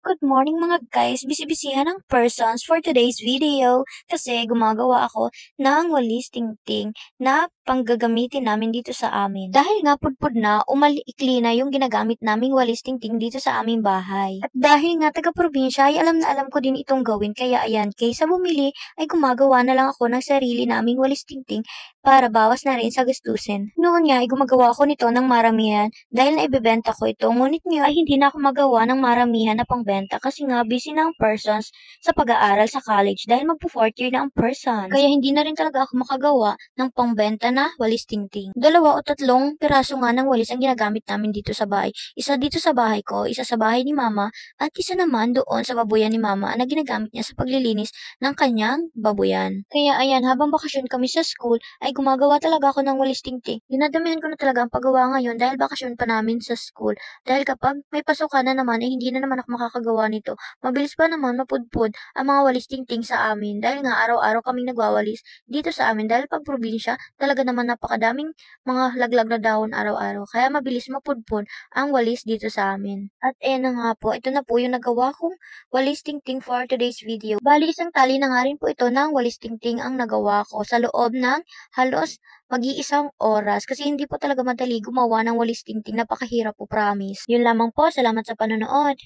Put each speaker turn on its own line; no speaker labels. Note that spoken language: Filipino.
Good morning mga guys! Bisi-bisihan ng persons for today's video kasi gumagawa ako ng walis tingting na panggagamitin namin dito sa amin. Dahil nga pudpud na, umalikli na yung ginagamit naming walis tingting dito sa aming bahay. At dahil nga taga-probinsya ay alam na alam ko din itong gawin kaya ayan, kaysa bumili ay gumagawa na lang ako ng sarili naming walis tingting para bawas na rin sa gastusin. Noon nga ay gumagawa ako nito ng maramihan dahil naibebenta ko ito. Ngunit ngayon ay hindi na ako magawa ng maramihan na pangbenta kasi nga busy na ang persons sa pag-aaral sa college dahil magpo-4th year na ang persons. Kaya hindi na rin talaga ako makagawa ng pangbenta na walis tingting. 2 o 3 piraso nga ng walis ang ginagamit namin dito sa bahay. Isa dito sa bahay ko, isa sa bahay ni mama, at isa naman doon sa babuyan ni mama na ginagamit niya sa paglilinis ng kanyang babuyan. Kaya ayan, habang bakasyon kami sa school, ay gumagawa talaga ako ng walis tingting. Dinadamihan ko na talaga ang paggawa ngayon dahil bakasyon pa namin sa school. Dahil kapag may pasukan na naman, ay hindi na naman ako makakagawa nito. Mabilis pa naman mapudpud ang mga walis tingting sa amin dahil nga araw-araw kaming nagwawalis dito sa amin dahil pag probinsya, talaga naman napakadaming mga laglag na dahon araw-araw. Kaya mabilis mapudpud ang walis dito sa amin. At na nga po, ito na po yung nagawa kong walis tingting for today's video. Bali, isang tali na nga rin po ito ng walis tingting ang nagawa ko sa loob ng halos mag-iisang oras kasi hindi po talaga madali gumawa ng walis tingting. Napakahirap po, promise. Yun lamang po. Salamat sa panonood.